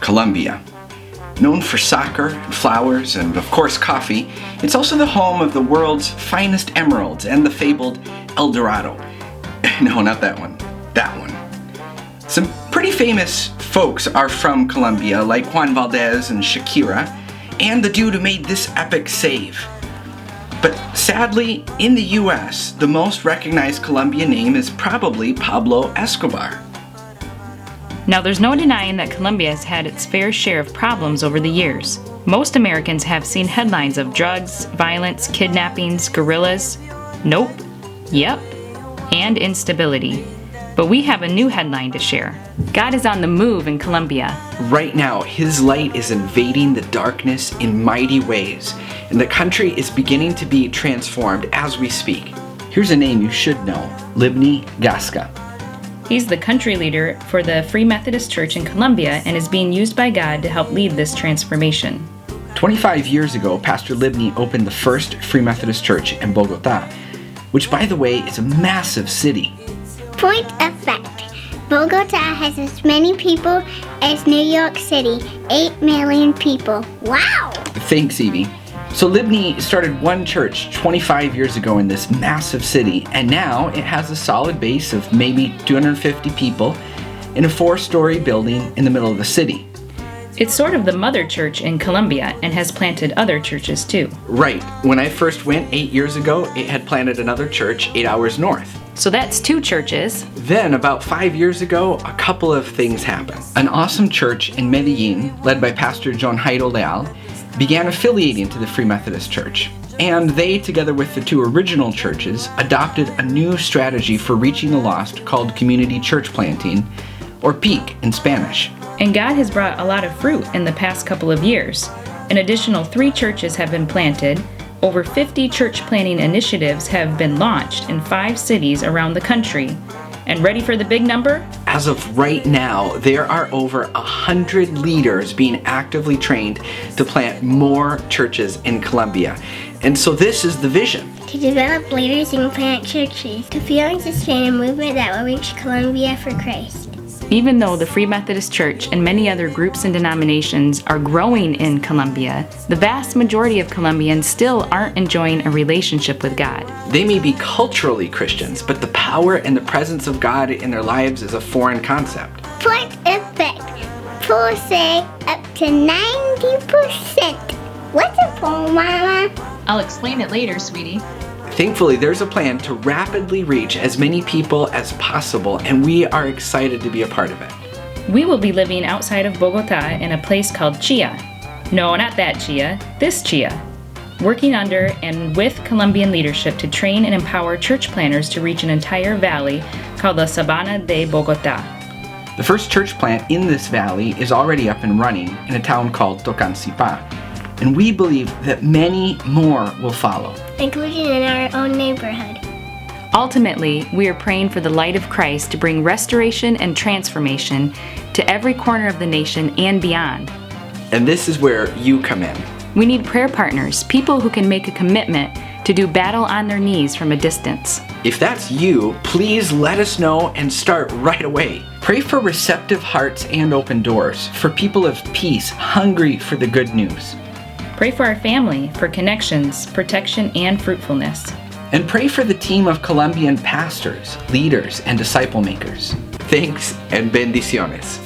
Colombia. Known for soccer, flowers, and of course coffee, it's also the home of the world's finest emeralds and the fabled El Dorado. No, not that one. That one. Some pretty famous folks are from Colombia, like Juan Valdez and Shakira, and the dude who made this epic save. But sadly, in the US, the most recognized Colombian name is probably Pablo Escobar. Now, there's no denying that Colombia has had its fair share of problems over the years. Most Americans have seen headlines of drugs, violence, kidnappings, guerrillas. Nope. Yep. And instability. But we have a new headline to share. God is on the move in Colombia. Right now, His light is invading the darkness in mighty ways, and the country is beginning to be transformed as we speak. Here's a name you should know, Libni Gasca. He's the country leader for the Free Methodist Church in Colombia and is being used by God to help lead this transformation. 25 years ago, Pastor Libni opened the first Free Methodist Church in Bogota, which, by the way, is a massive city. Point of fact, Bogota has as many people as New York City, 8 million people. Wow! Thanks, Evie. So Libni started one church 25 years ago in this massive city, and now it has a solid base of maybe 250 people in a 4-story building in the middle of the city. It's sort of the mother church in Colombia and has planted other churches too. Right. When I first went 8 years ago, it had planted another church 8 hours north. So that's 2 churches. Then, about 5 years ago, a couple of things happened. An awesome church in Medellin, led by Pastor John Jairo Leal, began affiliating to the Free Methodist Church. And they, together with the 2 original churches, adopted a new strategy for reaching the lost called community church planting, or PEAK in Spanish. And God has brought a lot of fruit in the past couple of years. An additional 3 churches have been planted. Over 50 church planting initiatives have been launched in 5 cities around the country. And ready for the big number? As of right now, there are over 100 leaders being actively trained to plant more churches in Colombia. And so this is the vision. To develop leaders and plant churches, to fuel and sustain a movement that will reach Colombia for Christ. Even though the Free Methodist Church and many other groups and denominations are growing in Colombia, the vast majority of Colombians still aren't enjoying a relationship with God. They may be culturally Christians, but the power and the presence of God in their lives is a foreign concept. Point of fact, polls say up to 90%. What's a poll, Mama? I'll explain it later, sweetie. Thankfully, there's a plan to rapidly reach as many people as possible, and we are excited to be a part of it. We will be living outside of Bogota in a place called Chia. No, not that Chia, this Chia. Working under and with Colombian leadership to train and empower church planners to reach an entire valley called the Sabana de Bogota. The first church plant in this valley is already up and running in a town called Tocancipá, and we believe that many more will follow, including in our own neighborhood. Ultimately, we are praying for the light of Christ to bring restoration and transformation to every corner of the nation and beyond. And this is where you come in. We need prayer partners, people who can make a commitment to do battle on their knees from a distance. If that's you, please let us know and start right away. Pray for receptive hearts and open doors, for people of peace hungry for the good news. Pray for our family, for connections, protection, and fruitfulness. And pray for the team of Colombian pastors, leaders, and disciple makers. Thanks and bendiciones.